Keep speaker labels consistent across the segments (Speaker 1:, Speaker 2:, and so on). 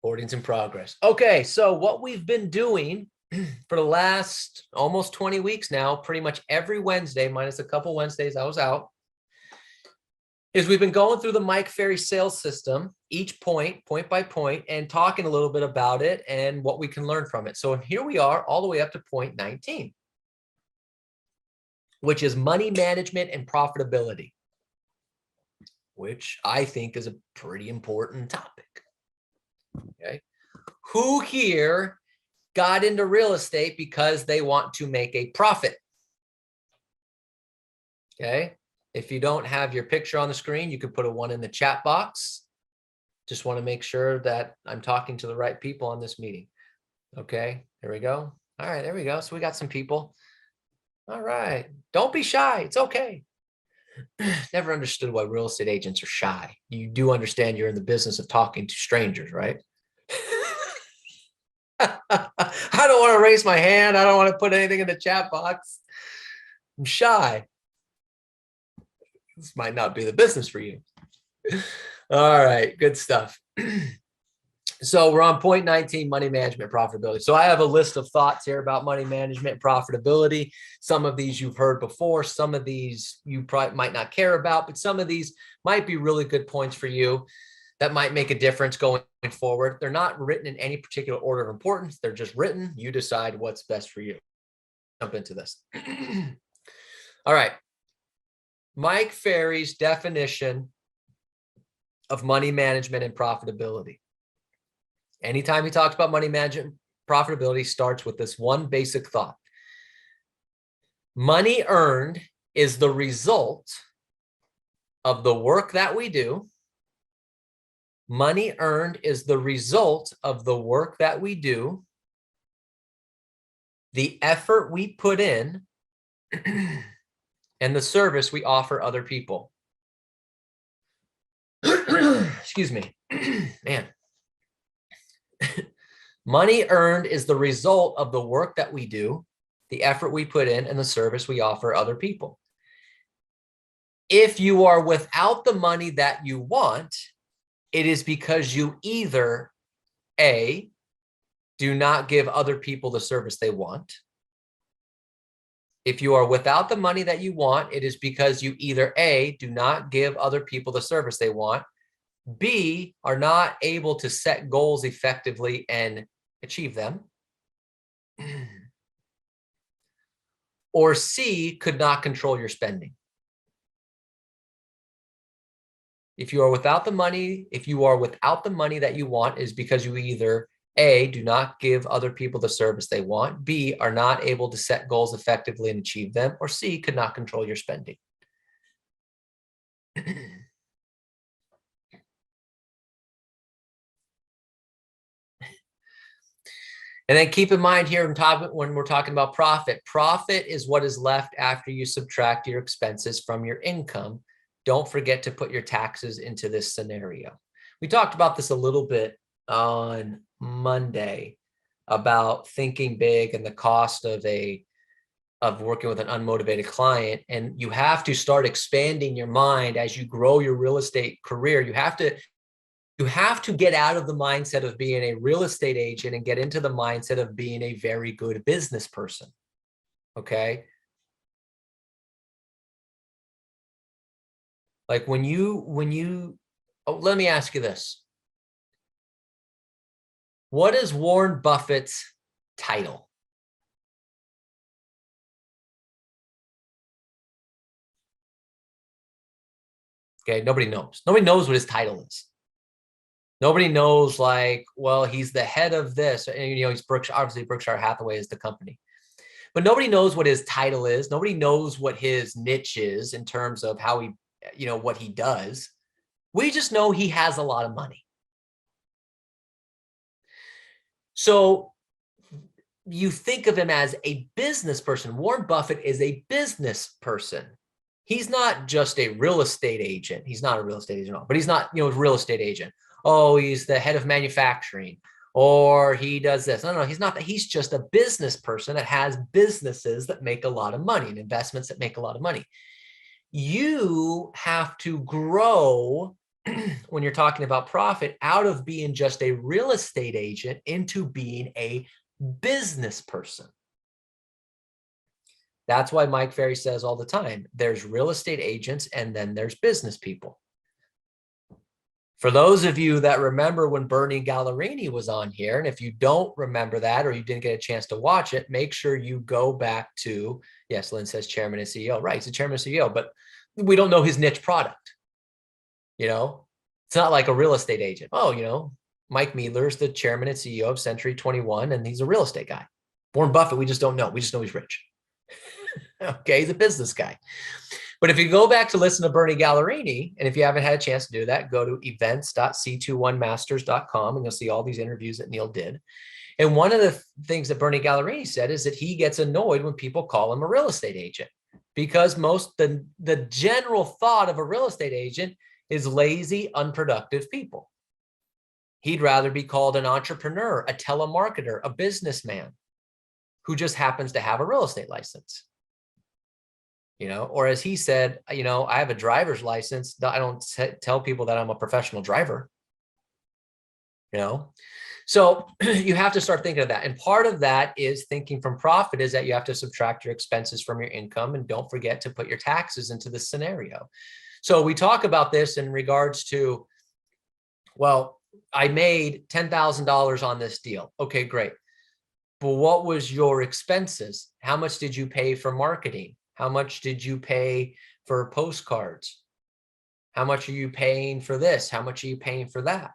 Speaker 1: Recording's in progress. Okay, so what we've been doing for the last almost 20 weeks now, pretty much every Wednesday, minus a couple Wednesdays I was out, is we've been going through the Mike Ferry sales system, each point by point, and talking a little bit about it and what we can learn from it. So here we are all the way up to point 19, which is money management and profitability, which I think is a pretty important topic. Okay. Who here got into real estate because they want to make a profit? Okay. If you don't have your picture on the screen, you could put a 1 in the chat box. Just want to make sure that I'm talking to the right people on this meeting. Okay. There we go. All right. There we go. So we got some people. All right. Don't be shy. It's okay. Never understood why real estate agents are shy. You do understand you're in the business of talking to strangers, right? I don't want to raise my hand. I don't want to put anything in the chat box. I'm shy. This might not be the business for you. All right, good stuff. So we're on point 19, money management, profitability. So I have a list of thoughts here about money management, profitability. Some of these you've heard before. Some of these you probably might not care about, but some of these might be really good points for you that might make a difference going forward. They're not written in any particular order of importance. They're just written. You decide what's best for you. Jump into this. All right. Mike Ferry's definition of money management and profitability. Anytime he talks about money management, profitability starts with this one basic thought. Money earned is the result of the work that we do. Money earned is the result of the work that we do, the effort we put in, and the service we offer other people. Excuse me. Man. Money earned is the result of the work that we do, the effort we put in, and the service we offer other people. If you are without the money that you want, it is because you either A, do not give other people the service they want. If you are without the money that you want, it is because you either A, do not give other people the service they want, B, are not able to set goals effectively and achieve them, or C, could not control your spending. If you are without the money, that you want, is because you either A, do not give other people the service they want, B, are not able to set goals effectively and achieve them, or C, could not control your spending. And then keep in mind here when we're talking about profit, profit is what is left after you subtract your expenses from your income. Don't forget to put your taxes into this scenario. We talked about this a little bit on Monday about thinking big and the cost of working with an unmotivated client. And you have to start expanding your mind as you grow your real estate career. You have to get out of the mindset of being a real estate agent and get into the mindset of being a very good business person. Okay. Like when you, let me ask you this. What is Warren Buffett's title? Okay. Nobody knows. Nobody knows what his title is. Nobody knows, like, well, he's the head of this, and he's Berkshire. Obviously, Berkshire Hathaway is the company, but nobody knows what his title is. Nobody knows what his niche is in terms of how he, what he does. We just know he has a lot of money. So you think of him as a business person. Warren Buffett is a business person. He's not just a real estate agent. He's not a real estate agent, but he's not, a real estate agent. Oh, he's the head of manufacturing, or he does this. No, he's not. He's just a business person that has businesses that make a lot of money and investments that make a lot of money. You have to grow when you're talking about profit out of being just a real estate agent into being a business person. That's why Mike Ferry says all the time, there's real estate agents and then there's business people. For those of you that remember when Bernie Gallerini was on here, and if you don't remember that or you didn't get a chance to watch it, make sure you go back to, yes, Lynn says chairman and CEO. Right, he's the chairman and CEO, but we don't know his niche product. You know, it's not like a real estate agent. Oh, you know, Mike Meadler is the chairman and CEO of Century 21, and he's a real estate guy. Warren Buffett, we just don't know. We just know he's rich. Okay, he's a business guy. But if you go back to listen to Bernie Gallerini, and if you haven't had a chance to do that, go to events.c21masters.com and you'll see all these interviews that Neil did. And one of the things that Bernie Gallerini said is that he gets annoyed when people call him a real estate agent, because the general thought of a real estate agent is lazy, unproductive people. He'd rather be called an entrepreneur, a telemarketer, a businessman who just happens to have a real estate license. You know, or as he said, you know, I have a driver's license. I don't tell people that I'm a professional driver. You know, so you have to start thinking of that. And part of that is thinking from profit is that you have to subtract your expenses from your income, and don't forget to put your taxes into the scenario. So we talk about this in regards to, well, I made $10,000 on this deal. Okay, great. But what was your expenses? How much did you pay for marketing? How much did you pay for postcards? How much are you paying for this? How much are you paying for that?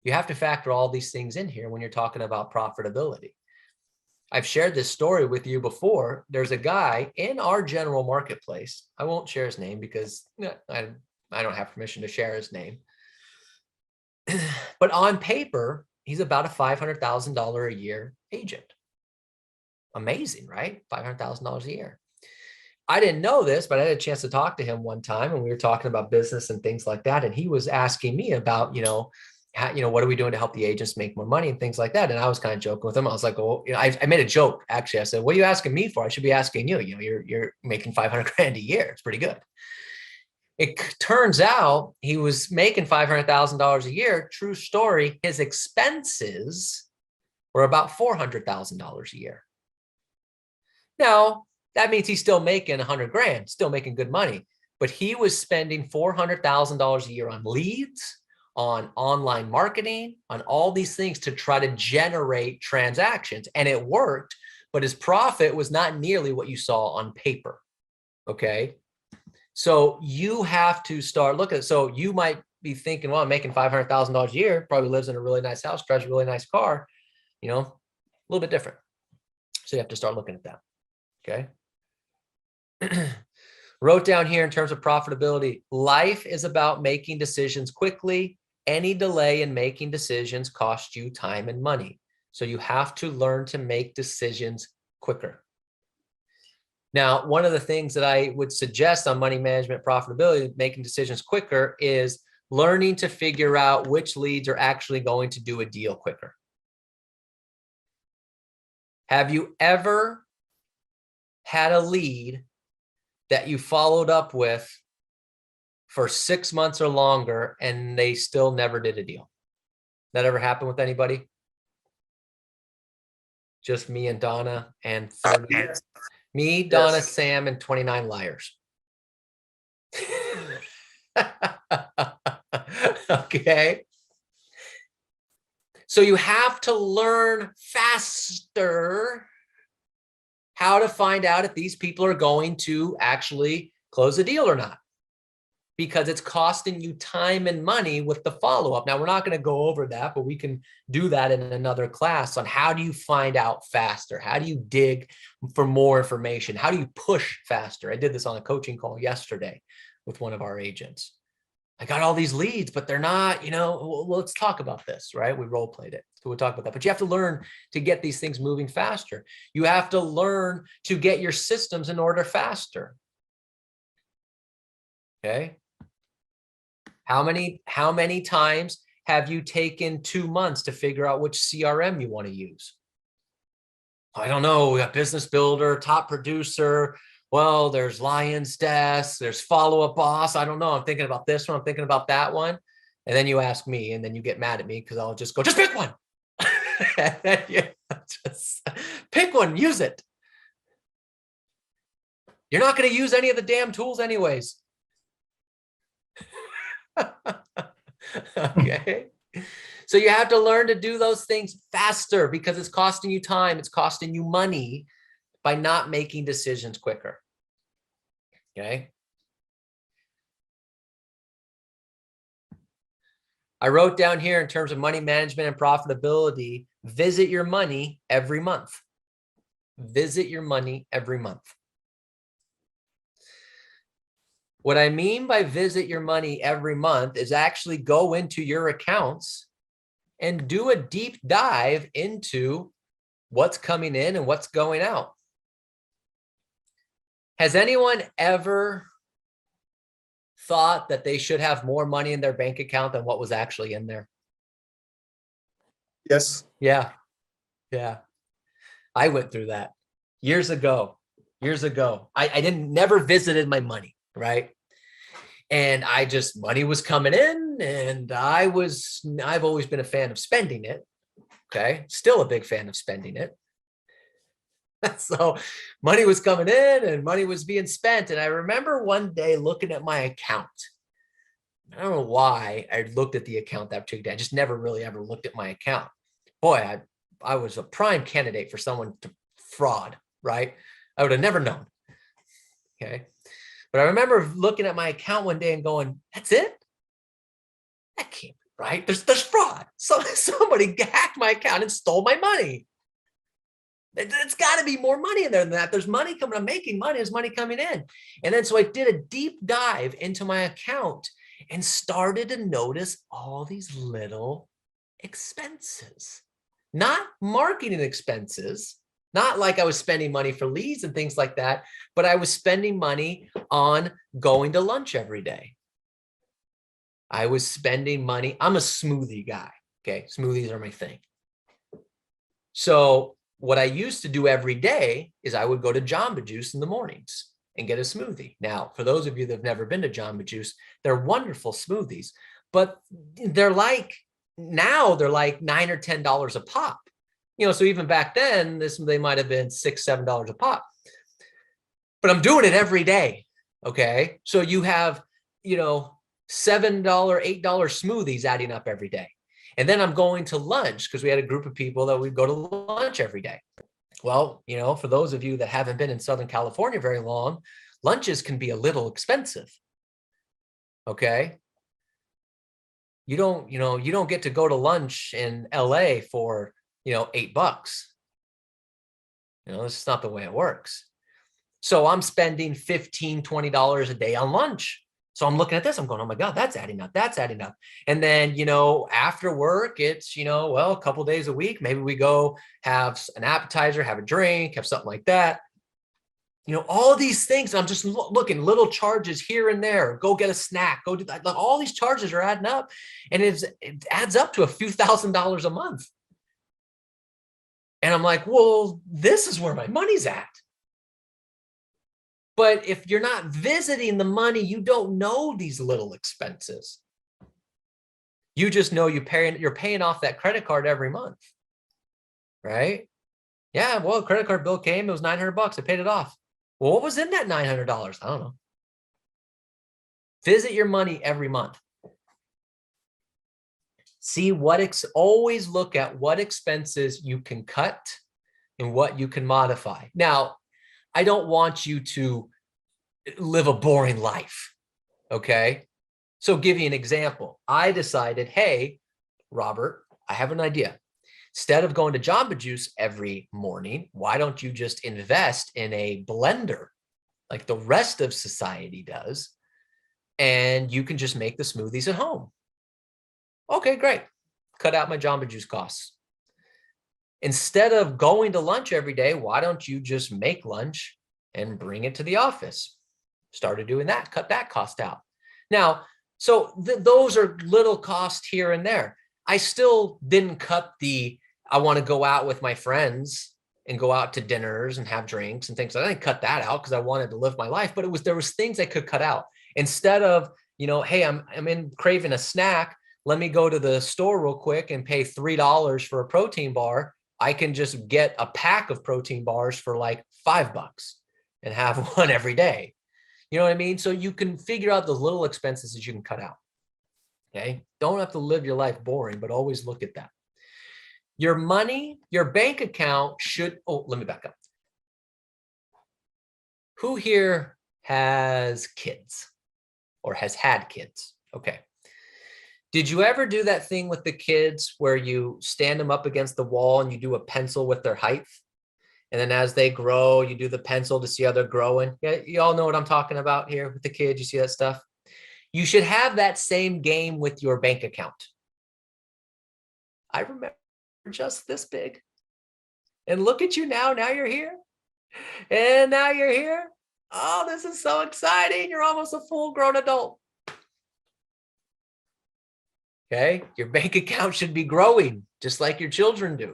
Speaker 1: You have to factor all these things in here when you're talking about profitability. I've shared this story with you before. There's a guy in our general marketplace. I won't share his name because I don't have permission to share his name. But on paper, he's about a $500,000 a year agent. Amazing, right? $500,000 a year. I didn't know this, but I had a chance to talk to him one time, and we were talking about business and things like that. And he was asking me about, you know, how, you know, what are we doing to help the agents make more money and things like that. And I was kind of joking with him. I was like, oh, you know, I made a joke. Actually, I said, what are you asking me for? I should be asking you. You know, you're making 500 grand a year. It's pretty good. It turns out he was making $500,000 a year. True story. His expenses were about $400,000 a year. Now, that means he's still making 100 grand, still making good money, but he was spending $400,000 a year on leads, on online marketing, on all these things to try to generate transactions. And it worked, but his profit was not nearly what you saw on paper. Okay. So you have to start looking. So you might be thinking, well, I'm making $500,000 a year, probably lives in a really nice house, drives a really nice car, you know, a little bit different. So you have to start looking at that. Okay. Wrote down here in terms of profitability, life is about making decisions quickly. Any delay in making decisions costs you time and money. So you have to learn to make decisions quicker. Now, one of the things that I would suggest on money management profitability, making decisions quicker, is learning to figure out which leads are actually going to do a deal quicker. Have you ever had a lead that you followed up with for 6 months or longer and they still never did a deal? That ever happened with anybody? Just me and Donna and 30. Yes. Me, Donna, yes. Sam, and 29 liars. Okay. So you have to learn faster how to find out if these people are going to actually close a deal or not, because it's costing you time and money with the follow-up. Now, we're not going to go over that, but we can do that in another class on how do you find out faster? How do you dig for more information? How do you push faster? I did this on a coaching call yesterday with one of our agents. I got all these leads, but they're not, you know, well, let's talk about this, right? We role played it. So we'll talk about that. But you have to learn to get these things moving faster. You have to learn to get your systems in order faster. Okay. How many times have you taken 2 months to figure out which CRM you want to use? I don't know. We got Business Builder, Top Producer, Well, there's Lion's Desk, there's Follow-Up Boss. I don't know. I'm thinking about this one. I'm thinking about that one. And then you ask me, and then you get mad at me because I'll just go, just pick one. Just pick one, use it. You're not going to use any of the damn tools anyways. Okay. So you have to learn to do those things faster because it's costing you time. It's costing you money by not making decisions quicker. Okay. I wrote down here in terms of money management and profitability, visit your money every month. Visit your money every month. What I mean by visit your money every month is actually go into your accounts and do a deep dive into what's coming in and what's going out. Has anyone ever thought that they should have more money in their bank account than what was actually in there?
Speaker 2: Yes.
Speaker 1: Yeah. Yeah. I went through that years ago. I never visited my money, right? And money was coming in and I've always been a fan of spending it. Okay. Still a big fan of spending it. So money was coming in and money was being spent. And I remember one day looking at my account. I don't know why I looked at the account that particular day. I just never really ever looked at my account. Boy, I was a prime candidate for someone to fraud, right? I would have never known. Okay. But I remember looking at my account one day and going, that's it? That can't be right. There's fraud. So somebody hacked my account and stole my money. It's got to be more money in there than that. There's money coming. I'm making money. There's money coming in. And then so I did a deep dive into my account and started to notice all these little expenses, not marketing expenses, not like I was spending money for leads and things like that, but I was spending money on going to lunch every day. I was spending money. I'm a smoothie guy. Okay. Smoothies are my thing. So what I used to do every day is I would go to Jamba Juice in the mornings and get a smoothie. Now, for those of you that have never been to Jamba Juice, they're wonderful smoothies, but they're like $9 or $10 a pop. So even back then, they might have been $6, $7 a pop. But I'm doing it every day. Okay. So you have, $7, $8 smoothies adding up every day. And then I'm going to lunch because we had a group of people that we'd go to lunch every day. Well, for those of you that haven't been in Southern California very long, lunches can be a little expensive. Okay. You don't get to go to lunch in LA for, $8. This is not the way it works. So I'm spending $15, $20 a day on lunch. So I'm looking at this, I'm going, oh my God, that's adding up. That's adding up. And then, after work, it's, a couple days a week, maybe we go have an appetizer, have a drink, have something like that. All these things, I'm just looking, little charges here and there, go get a snack, go do that. All these charges are adding up and it adds up to a few $1,000s a month. And I'm like, well, this is where my money's at. But if you're not visiting the money, you don't know these little expenses. You just know you're paying off that credit card every month, right? Yeah, well, credit card bill came, it was $900. I paid it off. Well, what was in that $900? I don't know. Visit your money every month. See always look at what expenses you can cut and what you can modify. Now, I don't want you to live a boring life. Okay. So give you an example. I decided, hey, Robert, I have an idea. Instead of going to Jamba Juice every morning, why don't you just invest in a blender like the rest of society does? And you can just make the smoothies at home. Okay, great. Cut out my Jamba Juice costs. Instead of going to lunch every day, why don't you just make lunch and bring it to the office? Started doing that, cut that cost out. Now, so those are little costs here and there. I still didn't cut I want to go out with my friends and go out to dinners and have drinks and things. I didn't cut that out because I wanted to live my life, but there was things I could cut out. Instead of, hey, I'm in craving a snack. Let me go to the store real quick and pay $3 for a protein bar. I can just get a pack of protein bars for like $5 and have one every day. You know what I mean? So you can figure out the little expenses that you can cut out. Okay. Don't have to live your life boring, but always look at that. Your money, your bank account should, let me back up. Who here has kids or has had kids? Okay. Did you ever do that thing with the kids where you stand them up against the wall and you do a pencil with their height? And then as they grow, you do the pencil to see how they're growing. Yeah, you all know what I'm talking about here with the kids. You see that stuff? You should have that same game with your bank account. I remember just this big. And look at you now. Now you're here. And now you're here. Oh, this is so exciting. You're almost a full-grown adult. Okay. Your bank account should be growing just like your children do.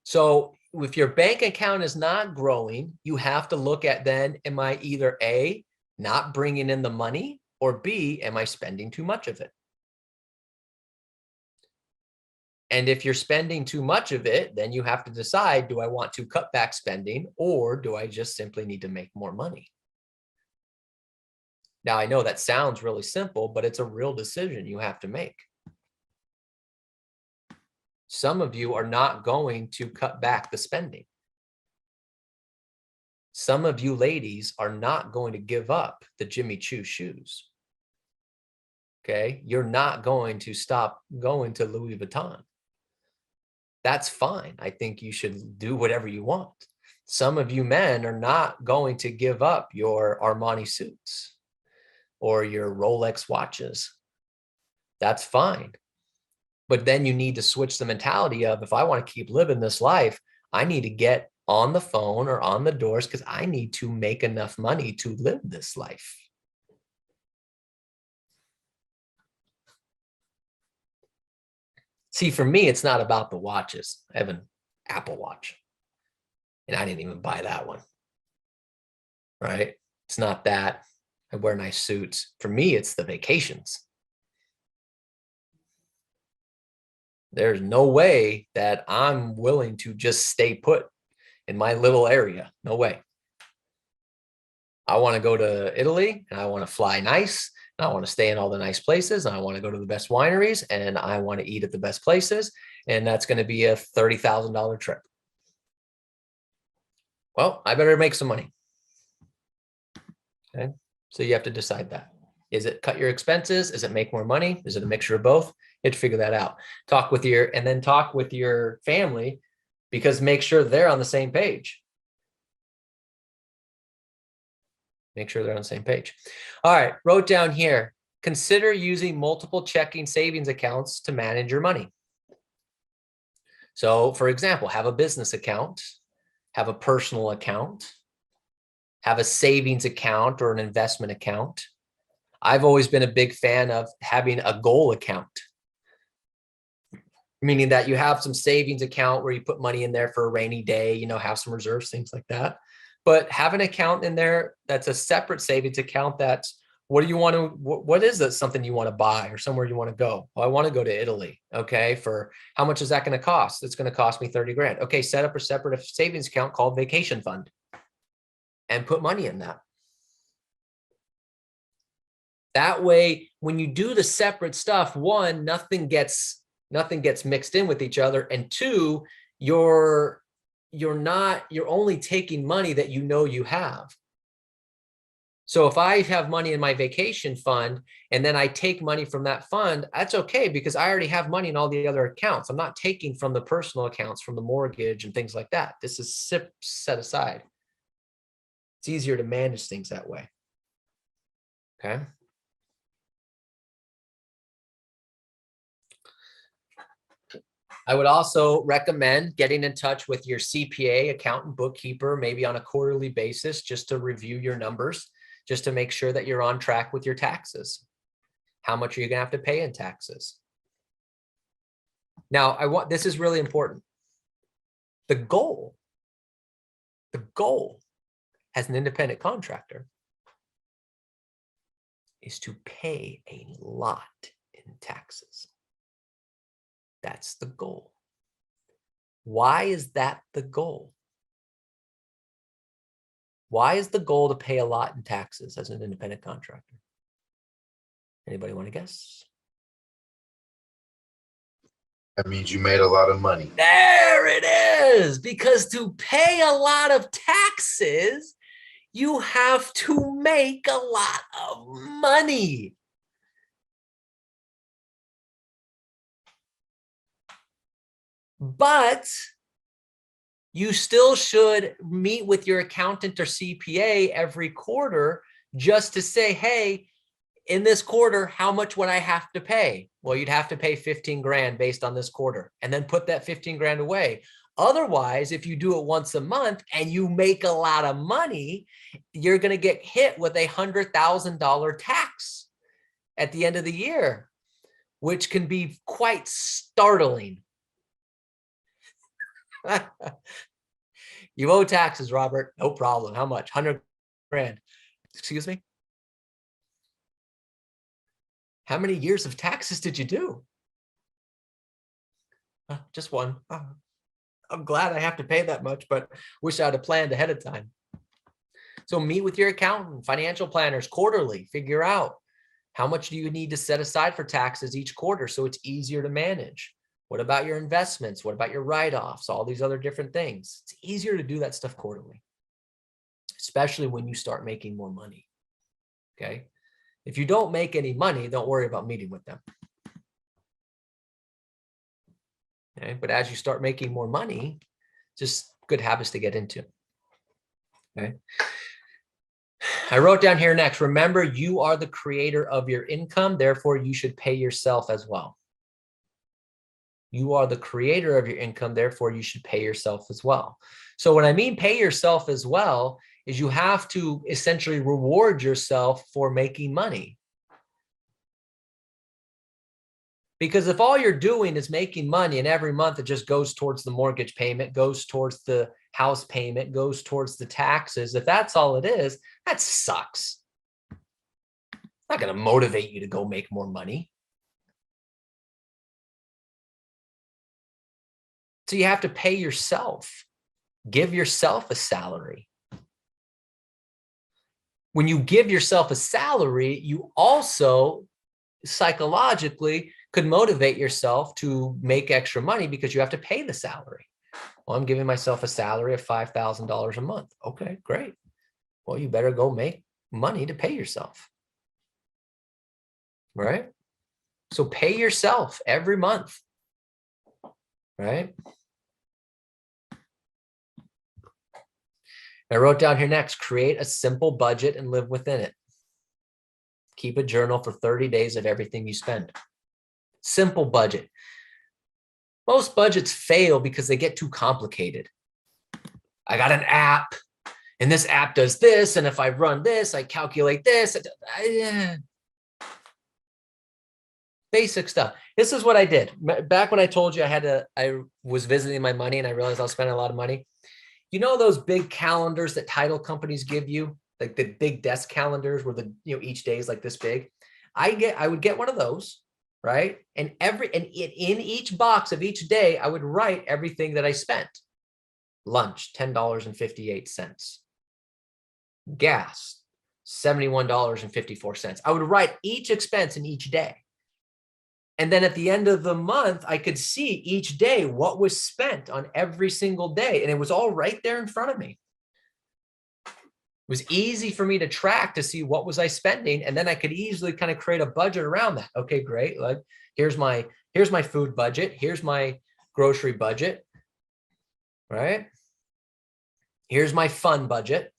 Speaker 1: So if your bank account is not growing, you have to look at then, am I either A, not bringing in the money, or B, am I spending too much of it? And if you're spending too much of it, then you have to decide, do I want to cut back spending or do I just simply need to make more money? Now, I know that sounds really simple, but it's a real decision you have to make. Some of you are not going to cut back the spending. Some of you ladies are not going to give up the Jimmy Choo shoes. Okay. You're not going to stop going to Louis Vuitton. That's fine. I think you should do whatever you want. Some of you men are not going to give up your Armani suits or your Rolex watches. That's fine. But then you need to switch the mentality of, if I want to keep living this life, I need to get on the phone or on the doors because I need to make enough money to live this life. See, for me, it's not about the watches. I have an Apple Watch, and I didn't even buy that one, right? It's not that. I wear nice suits. For me, it's the vacations. There's no way that I'm willing to just stay put in my little area. No way. I want to go to Italy and I want to fly nice. And I want to stay in all the nice places. And I want to go to the best wineries and I want to eat at the best places. And that's going to be a $30,000 trip. Well, I better make some money. Okay. So you have to decide that. Is it cut your expenses? Is it make more money? Is it a mixture of both? You have to figure that out. Talk with your family, because make sure they're on the same page. Make sure they're on the same page. All right, wrote down here, consider using multiple checking savings accounts to manage your money. So for example, have a business account, have a personal account, have a savings account or an investment account. I've always been a big fan of having a goal account, meaning that you have some savings account where you put money in there for a rainy day, have some reserves, things like that. But have an account in there that's a separate savings account. That's what do you want to, what is that something you want to buy or somewhere you want to go? Well, I want to go to Italy. Okay. For how much is that going to cost? It's going to cost me 30 grand. Okay. Set up a separate savings account called vacation fund and put money in that. That way, when you do the separate stuff, one, nothing gets mixed in with each other. And two, you're only taking money that you have. So if I have money in my vacation fund and then I take money from that fund, that's okay because I already have money in all the other accounts. I'm not taking from the personal accounts, from the mortgage and things like that. This is set aside. It's easier to manage things that way. Okay. I would also recommend getting in touch with your CPA, accountant, bookkeeper, maybe on a quarterly basis, just to review your numbers, just to make sure that you're on track with your taxes. How much are you going to have to pay in taxes? Now, this is really important. The goal as an independent contractor is to pay a lot in taxes. That's the goal. Why is that the goal? Why is the goal to pay a lot in taxes as an independent contractor? Anybody want to guess?
Speaker 2: That means you made a lot of money.
Speaker 1: There it is. Because to pay a lot of taxes, you have to make a lot of money. But you still should meet with your accountant or CPA every quarter just to say, hey, in this quarter, how much would I have to pay? Well, you'd have to pay 15 grand based on this quarter, and then put that 15 grand away. Otherwise, if you do it once a month and you make a lot of money, you're going to get hit with a $100,000 tax at the end of the year, which can be quite startling. You owe taxes, Robert. No problem. How much? 100 grand. Excuse me? How many years of taxes did you do? Just one. I'm glad I have to pay that much, but wish I'd have planned ahead of time. So meet with your accountant, financial planners quarterly. Figure out how much do you need to set aside for taxes each quarter so it's easier to manage. What about your investments? What about your write-offs? All these other different things. It's easier to do that stuff quarterly, especially when you start making more money. Okay. If you don't make any money, don't worry about meeting with them. Okay. But as you start making more money, just good habits to get into. Okay. I wrote down here next, remember, you are the creator of your income. Therefore, you should pay yourself as well. You are the creator of your income. Therefore, you should pay yourself as well. So when I mean pay yourself as well, is you have to essentially reward yourself for making money. Because if all you're doing is making money and every month it just goes towards the mortgage payment, goes towards the house payment, goes towards the taxes, if that's all it is, that sucks. It's not going to motivate you to go make more money. So you have to pay yourself. Give yourself a salary. When you give yourself a salary, you also psychologically could motivate yourself to make extra money because you have to pay the salary. Well, I'm giving myself a salary of $5,000 a month. Okay, great. Well, you better go make money to pay yourself. Right? So pay yourself every month. Right? I wrote down here next, create a simple budget and live within it. Keep a journal for 30 days of everything you spend. Simple budget. Most budgets fail because they get too complicated. I got an app and this app does this. And if I run this, I calculate this. Basic stuff. This is what I did. Back when I told you I was visiting my money and I realized I was spending a lot of money. You know those big calendars that title companies give you, like the big desk calendars where each day is like this big. I would get one of those, right? And in each box of each day, I would write everything that I spent. Lunch, $10.58. Gas, $71.54. I would write each expense in each day. And then at the end of the month, I could see each day what was spent on every single day. And it was all right there in front of me. It was easy for me to track to see what was I spending. And then I could easily kind of create a budget around that. Okay, great. Like here's my food budget. Here's my grocery budget. Right? Here's my fun budget.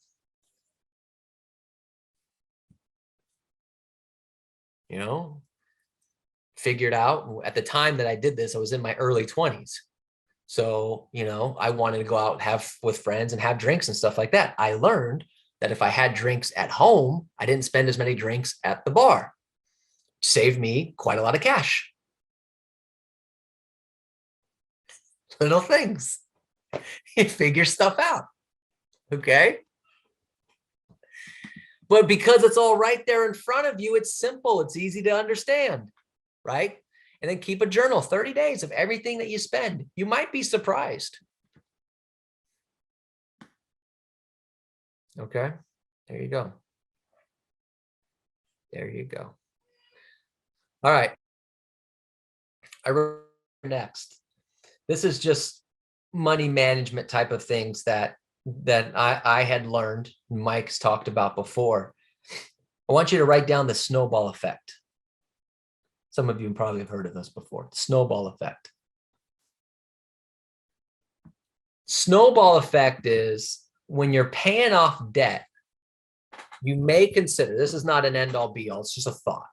Speaker 1: Figured out at the time that I did this, I was in my early 20s. So, I wanted to go out and have with friends and have drinks and stuff like that. I learned that if I had drinks at home, I didn't spend as many drinks at the bar. Saved me quite a lot of cash. Little things. You figure stuff out. Okay. But because it's all right there in front of you, it's simple. It's easy to understand, right? And then keep a journal, 30 days of everything that you spend. You might be surprised. Okay. There you go. There you go. All right. I wrote next. This is just money management type of things that I had learned, Mike's talked about before. I want you to write down the snowball effect. Some of you probably have heard of this before. Snowball effect. Snowball effect is when you're paying off debt, you may consider, this is not an end all be all, it's just a thought.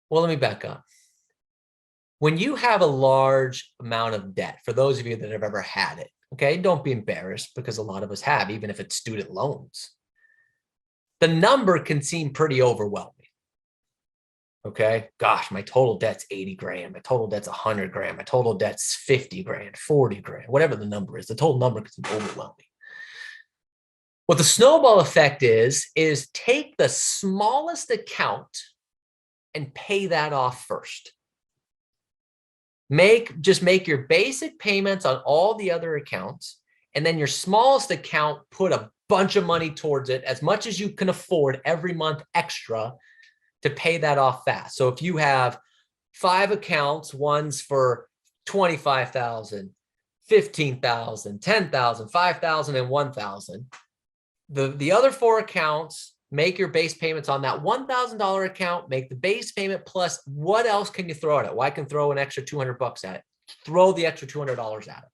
Speaker 1: Well, let me back up. When you have a large amount of debt, for those of you that have ever had it, okay, don't be embarrassed because a lot of us have, even if it's student loans. The number can seem pretty overwhelming. Okay, gosh, my total debt's 80 grand, my total debt's 100 grand, my total debt's 50 grand, 40 grand, whatever the number is, the total number can seem overwhelming. What the snowball effect is take the smallest account and pay that off first. Just make your basic payments on all the other accounts, and then your smallest account, put a bunch of money towards it, as much as you can afford every month extra to pay that off fast. So if you have 5 accounts, one's for 25,000, 15,000, 10,000, 5,000, and 1,000. The other 4 accounts, make your base payments on that $1,000 account, make the base payment plus what else can you throw at it? Well, I can throw an extra $200 at it. Throw the extra $200 at it.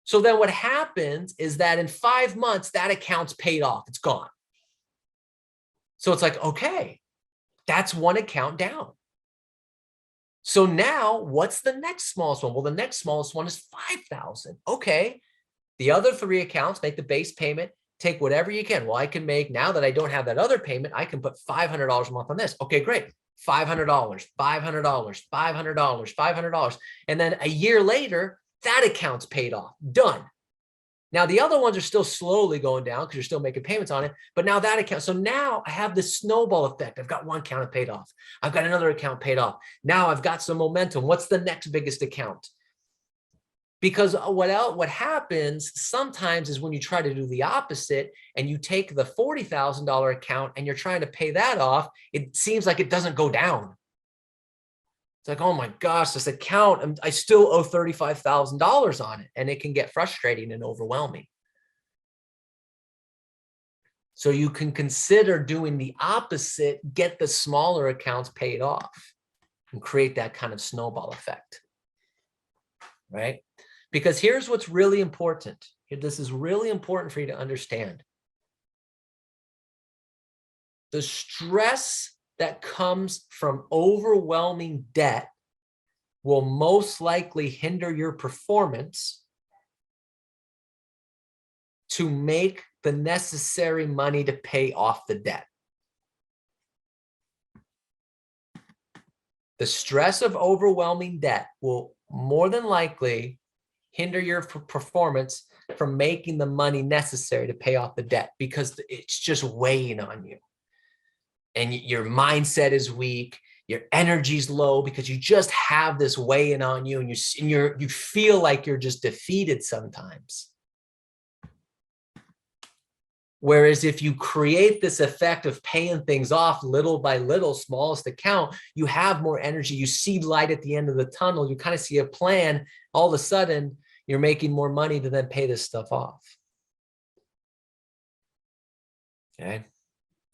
Speaker 1: So then what happens is that in 5 months, that account's paid off. It's gone. So it's like, okay, that's one account down. So now what's the next smallest one? Well, the next smallest one is 5,000. Okay. The other 3 accounts, make the base payment, take whatever you can. Well, I can make, now that I don't have that other payment, I can put $500 a month on this. Okay, great. $500, $500, $500, $500. And then a year later, that account's paid off, done. Now the other ones are still slowly going down because you're still making payments on it, but now that account, so now I have this snowball effect. I've got one account paid off. I've got another account paid off. Now I've got some momentum. What's the next biggest account? Because what happens sometimes is when you try to do the opposite and you take the $40,000 account and you're trying to pay that off, it seems like it doesn't go down. It's like, oh my gosh, this account, I still owe $35,000 on it, and it can get frustrating and overwhelming. So you can consider doing the opposite, get the smaller accounts paid off and create that kind of snowball effect, right? Because here's what's really important. This is really important for you to understand. The stress that comes from overwhelming debt will most likely hinder your performance to make the necessary money to pay off the debt. The stress of overwhelming debt will more than likely hinder your performance from making the money necessary to pay off the debt, because it's just weighing on you. And your mindset is weak, your energy's low because you just have this weighing on you, and you feel like you're just defeated sometimes. Whereas if you create this effect of paying things off little by little, smallest account, you have more energy, you see light at the end of the tunnel, you kind of see a plan, all of a sudden you're making more money to then pay this stuff off. Okay,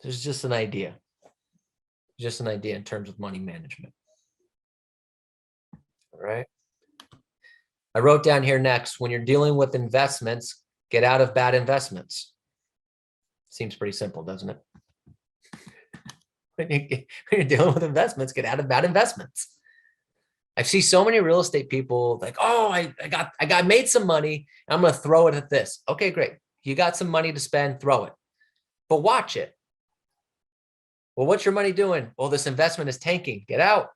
Speaker 1: there's just an idea. Just an idea in terms of money management. All right. I wrote down here next, when you're dealing with investments, get out of bad investments. Seems pretty simple, doesn't it? When you're dealing with investments, get out of bad investments. I see so many real estate people like, oh, I made some money, and I'm going to throw it at this. Okay, great. You got some money to spend, throw it. But watch it. Well, what's your money doing? Well, this investment is tanking. Get out.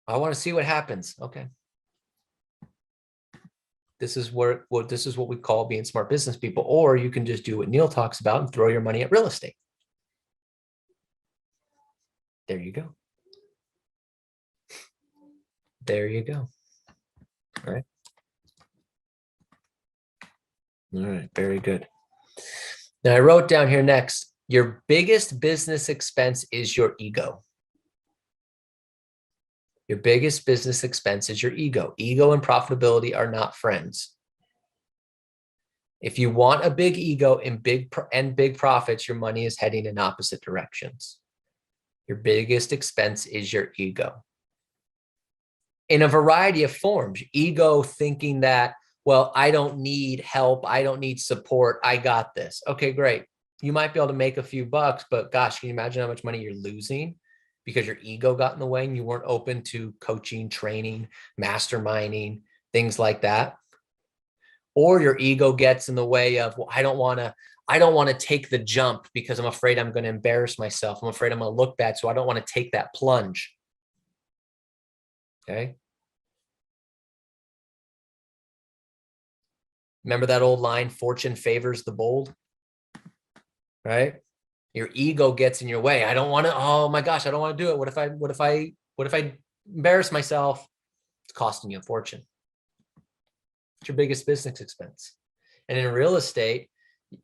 Speaker 1: I want to see what happens. Okay. This is what we call being smart business people. Or you can just do what Neil talks about and throw your money at real estate. There you go. There you go. All right. All right. Very good. Now I wrote down here next, your biggest business expense is your ego. Your biggest business expense is your ego. Ego and profitability are not friends. If you want a big ego and big profits, your money is heading in opposite directions. Your biggest expense is your ego. In a variety of forms. Ego thinking that, well, I don't need help. I don't need support. I got this. Okay, great. You might be able to make a few bucks, but gosh, can you imagine how much money you're losing because your ego got in the way and you weren't open to coaching, training, masterminding, things like that? Or your ego gets in the way of, well, I don't want to take the jump because I'm afraid I'm going to embarrass myself. I'm afraid I'm going to look bad. So I don't want to take that plunge. Okay. Remember that old line, fortune favors the bold, right? Your ego gets in your way. I don't want to, oh my gosh, I don't want to do it. What if I embarrass myself? It's costing you a fortune. It's your biggest business expense. And in real estate,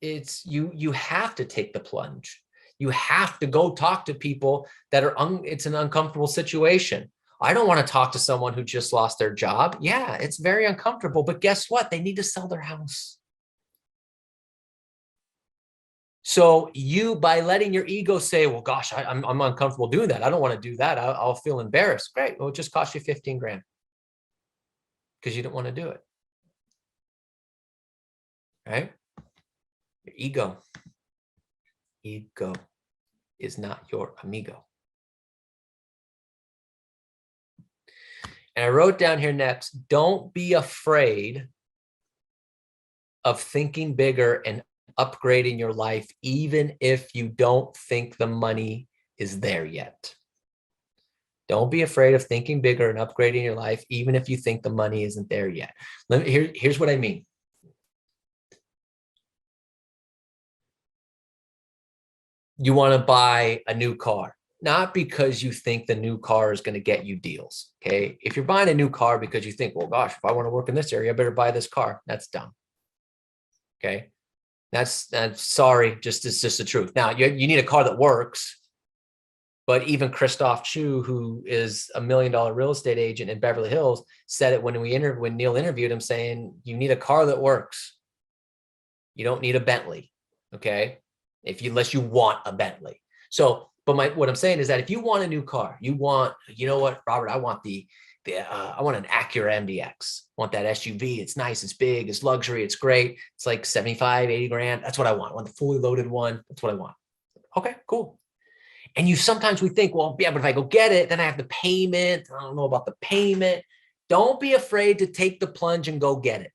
Speaker 1: it's you have to take the plunge. You have to go talk to people that are, it's an uncomfortable situation. I don't want to talk to someone who just lost their job. Yeah, it's very uncomfortable, but guess what? They need to sell their house. So you, by letting your ego say, well, gosh, I'm uncomfortable doing that. I don't want to do that. I'll feel embarrassed. Great. Well, it just cost you 15 grand because you didn't want to do it. Right? Your ego is not your amigo. And I wrote down here next, don't be afraid of thinking bigger and upgrading your life, even if you don't think the money is there yet. Don't be afraid of thinking bigger and upgrading your life, even if you think the money isn't there yet. Here's what I mean. You want to buy a new car, not because you think the new car is going to get you deals. Okay. If you're buying a new car because you think, well, gosh, if I want to work in this area, I better buy this car. That's dumb. Okay. That's sorry. It's just the truth. Now you need a car that works. But even Christoph Chu, who is $1 million real estate agent in Beverly Hills, said it when Neil interviewed him, saying, you need a car that works. You don't need a Bentley. Okay. Unless you want a Bentley. So, but what I'm saying is that if you want a new car, you know what, Robert, I want I want an Acura MDX. I want that SUV. It's nice. It's big. It's luxury. It's great. It's like 75, 80 grand. That's what I want. I want the fully loaded one. That's what I want. Okay, cool. And sometimes we think, well, yeah, but if I go get it, then I have the payment. I don't know about the payment. Don't be afraid to take the plunge and go get it.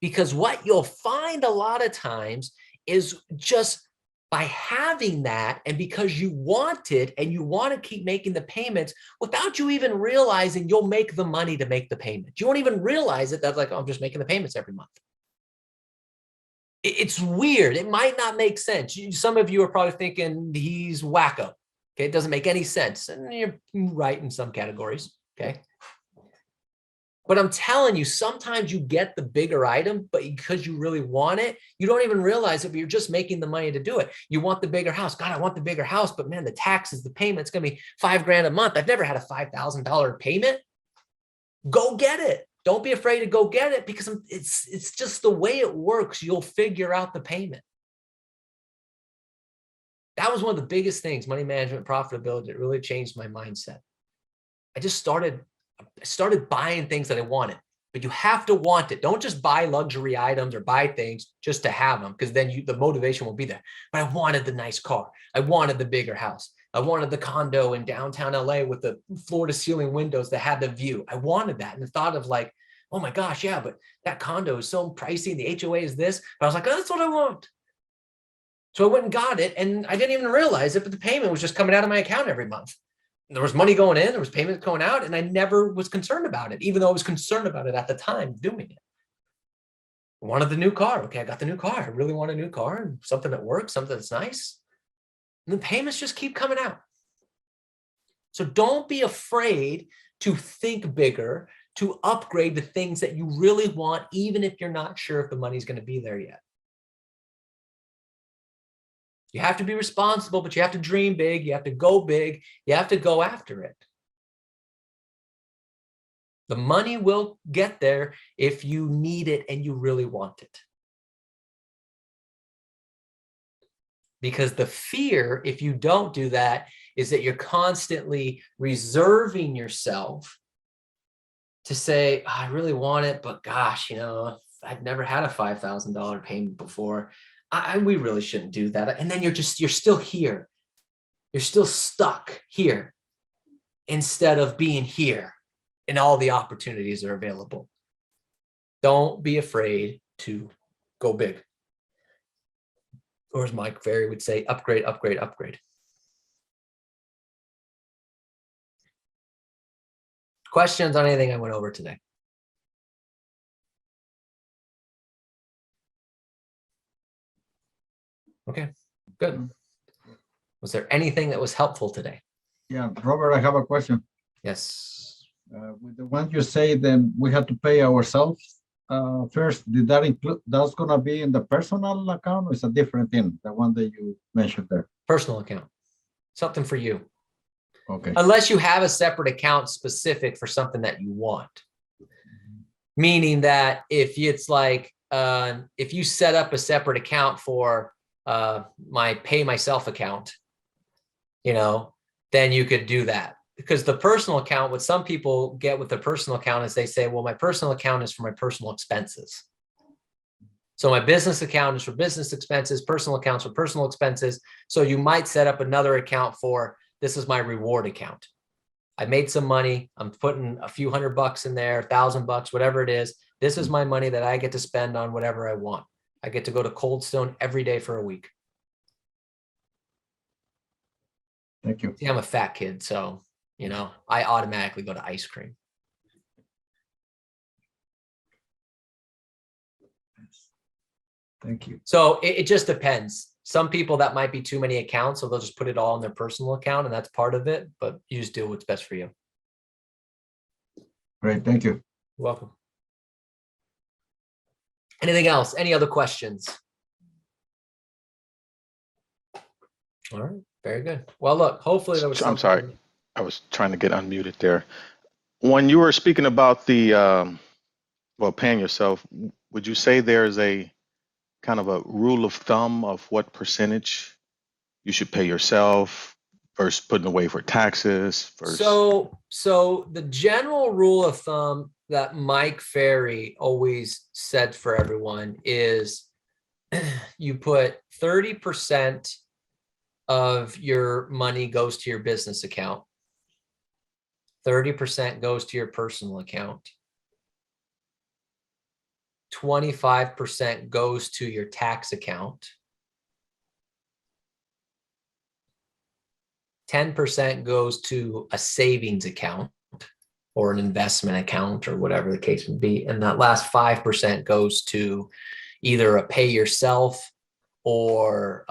Speaker 1: Because what you'll find a lot of times is just by having that, and because you want it and you want to keep making the payments without you even realizing you'll make the money to make the payment. You won't even realize it. That's like, oh, I'm just making the payments every month. It's weird. It might not make sense. Some of you are probably thinking he's wacko. Okay. It doesn't make any sense. And you're right in some categories. Okay. But I'm telling you, sometimes you get the bigger item, but because you really want it, you don't even realize it, but you're just making the money to do it. You want the bigger house. God, I want the bigger house, but man, the taxes, the payment's going to be $5 grand a month. I've never had a $5,000 payment. Go get it. Don't be afraid to go get it, because it's just the way it works. You'll figure out the payment. That was one of the biggest things, money management, profitability. It really changed my mindset. I started buying things that I wanted, but you have to want it. Don't just buy luxury items or buy things just to have them, because then the motivation will be there. But I wanted the nice car. I wanted the bigger house. I wanted the condo in downtown LA with the floor to ceiling windows that had the view. I wanted that. And the thought of like, oh my gosh, yeah, but that condo is so pricey and the HOA is this. But I was like, oh, that's what I want. So I went and got it, and I didn't even realize it, but the payment was just coming out of my account every month. there was money going in, there was payments going out, and I never was concerned about it, even though I was concerned about it at the time doing it. I wanted the new car. Okay, I got the new car. I really want a new car and something that works, something that's nice. And the payments just keep coming out. So don't be afraid to think bigger, to upgrade the things that you really want, even if you're not sure if the money's going to be there yet. You have to be responsible, but you have to dream big. You have to go big. You have to go after it. The money will get there if you need it and you really want it. Because the fear, if you don't do that, is that you're constantly reserving yourself to say, I really want it, but gosh, I've never had a $5,000 payment before. We really shouldn't do that. And then you're still here. You're still stuck here instead of being here and all the opportunities are available. Don't be afraid to go big. Or as Mike Ferry would say, upgrade, upgrade, upgrade. Questions on anything I went over today? Okay, good. Was there anything that was helpful today?
Speaker 3: Yeah, Robert, I have a question.
Speaker 1: Yes.
Speaker 3: With the one you say, then we have to pay ourselves first. Did that include, that's going to be in the personal account, or is a different thing, the one that you mentioned there?
Speaker 1: Personal account. Something for you.
Speaker 3: Okay.
Speaker 1: Unless you have a separate account specific for something that you want. Meaning that if it's like, if you set up a separate account for my pay myself account, then you could do that. Because the personal account, what some people get with the personal account is they say, well, my personal account is for my personal expenses. So my business account is for business expenses, personal accounts for personal expenses. So you might set up another account for, this is my reward account. I made some money. I'm putting a few $100 in there, $1,000, whatever it is. This is my money that I get to spend on whatever I want. I get to go to Cold Stone every day for a week.
Speaker 3: Thank you.
Speaker 1: See, I'm a fat kid, so, I automatically go to ice cream.
Speaker 3: Thank you.
Speaker 1: So it just depends. Some people that might be too many accounts, so they'll just put it all in their personal account, and that's part of it, but you just do what's best for you.
Speaker 3: Great, thank you.
Speaker 1: You're welcome. Anything else? Any other questions? All right, very good. Well, look, hopefully there was something.
Speaker 4: I'm sorry. I was trying to get unmuted there. When you were speaking about the, paying yourself, would you say there's a kind of a rule of thumb of what percentage you should pay yourself versus putting away for taxes? Versus...
Speaker 1: So the general rule of thumb that Mike Ferry always said for everyone is you put 30% of your money goes to your business account. 30% goes to your personal account. 25% goes to your tax account. 10% goes to a savings account or an investment account or whatever the case may be. And that last 5% goes to either a pay yourself or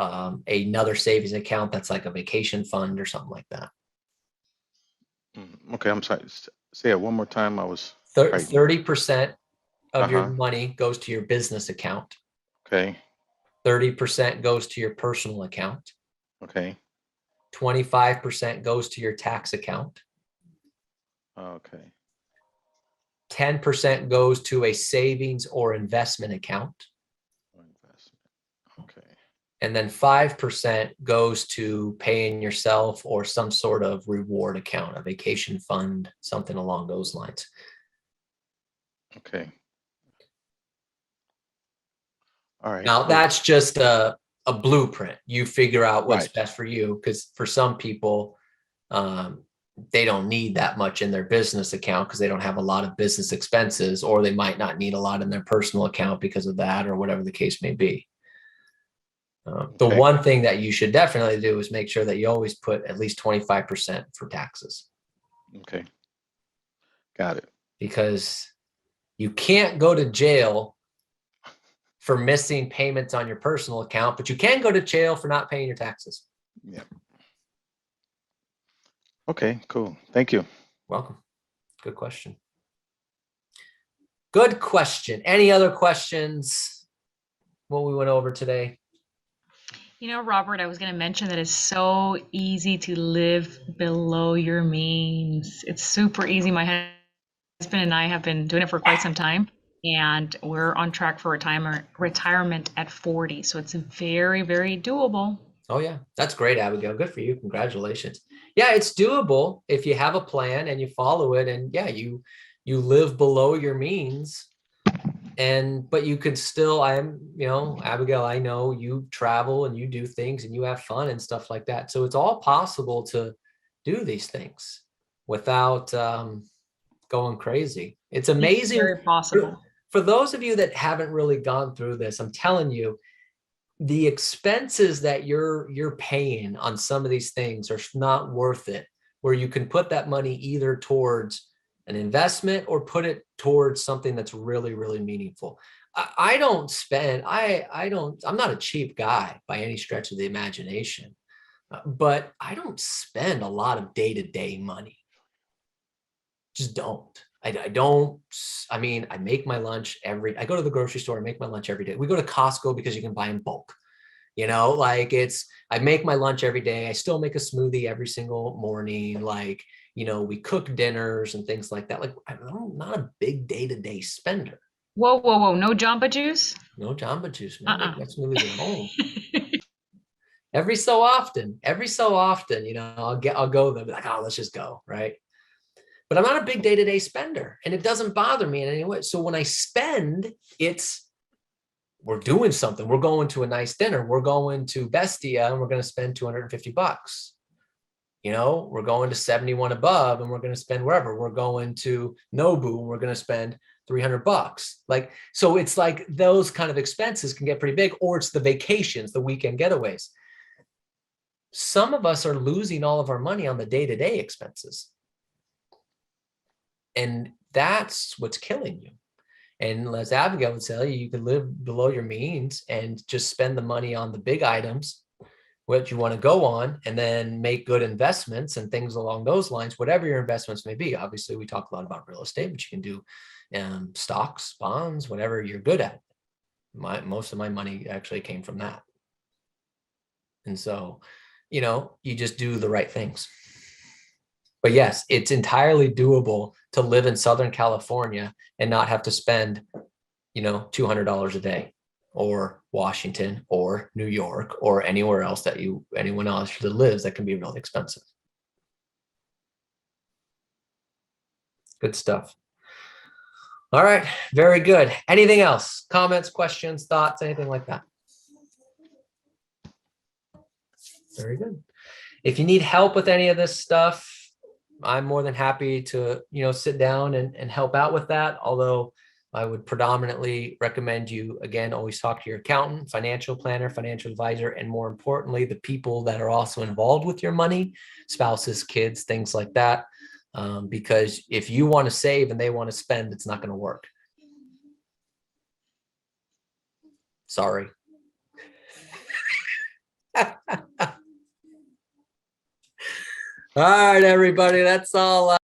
Speaker 1: another savings account that's like a vacation fund or something like that.
Speaker 4: Okay, I'm sorry. Say it one more time. I was
Speaker 1: 30% of your money goes to your business account.
Speaker 4: Okay.
Speaker 1: 30% goes to your personal account.
Speaker 4: Okay.
Speaker 1: 25% goes to your tax account.
Speaker 4: Okay.
Speaker 1: 10% goes to a savings or investment account.
Speaker 4: Okay.
Speaker 1: And then 5% goes to paying yourself or some sort of reward account, a vacation fund, something along those lines.
Speaker 4: Okay. All right.
Speaker 1: Now that's just a blueprint. You figure out what's best for you, because for some people, they don't need that much in their business account because they don't have a lot of business expenses, or they might not need a lot in their personal account because of that, or whatever the case may be. The
Speaker 4: Okay.
Speaker 1: one thing that you should definitely do is make sure that you always put at least 25% for taxes,
Speaker 4: Okay. Got it.
Speaker 1: because you can't go to jail for missing payments on your personal account, but you can go to jail for not paying your taxes.
Speaker 4: Yeah. Okay, cool. Thank you.
Speaker 1: Welcome. Good question. Good question. Any other questions? What we went over today?
Speaker 5: You know, Robert, I was going to mention that it's so easy to live below your means. It's super easy. My husband and I have been doing it for quite some time, and we're on track for retirement at 40. So it's very, very doable.
Speaker 1: Oh yeah, that's great, Abigail. Good for you. Congratulations. Yeah, it's doable if you have a plan and you follow it, and yeah, you live below your means. But you could still, Abigail, I know you travel and you do things and you have fun and stuff like that. So it's all possible to do these things without going crazy. It's amazing.
Speaker 5: Very possible.
Speaker 1: For those of you that haven't really gone through this, I'm telling you, the expenses that you're paying on some of these things are not worth it, where you can put that money either towards an investment or put it towards something that's really, really meaningful. I'm not a cheap guy by any stretch of the imagination, but I don't spend a lot of day-to-day money. Just don't. I don't. I mean, I make my lunch I go to the grocery store and make my lunch every day. We go to Costco because you can buy in bulk. I make my lunch every day. I still make a smoothie every single morning. We cook dinners and things like that. I'm not a big day-to-day spender.
Speaker 5: Whoa. No Jamba Juice?
Speaker 1: No Jamba Juice, man. I make my smoothies at home.
Speaker 5: Uh-uh.
Speaker 1: Every so often, I'll go there, be like, oh, let's just go, right? But I'm not a big day-to-day spender, and it doesn't bother me in any way. So when I spend, we're doing something. We're going to a nice dinner. We're going to Bestia and we're going to spend $250. We're going to 71 Above and we're going to spend wherever. We're going to Nobu and we're going to spend $300. So it's like those kind of expenses can get pretty big, or it's the vacations, the weekend getaways. Some of us are losing all of our money on the day-to-day expenses. And that's what's killing you. And as Abigail would tell you, you can live below your means and just spend the money on the big items, what you want to go on, and then make good investments and things along those lines, whatever your investments may be. Obviously, we talk a lot about real estate, but you can do stocks, bonds, whatever you're good at. Most of my money actually came from that. And so, you just do the right things. But yes, it's entirely doable to live in Southern California and not have to spend, $200 a day, or Washington or New York or anywhere else anyone else that lives that can be really expensive. Good stuff. All right. Very good. Anything else? Comments, questions, thoughts, anything like that? Very good. If you need help with any of this stuff, I'm more than happy to, sit down and help out with that. Although I would predominantly recommend you, again, always talk to your accountant, financial planner, financial advisor, and more importantly, the people that are also involved with your money, spouses, kids, things like that. Because if you want to save and they want to spend, it's not going to work. Sorry. All right, everybody. That's all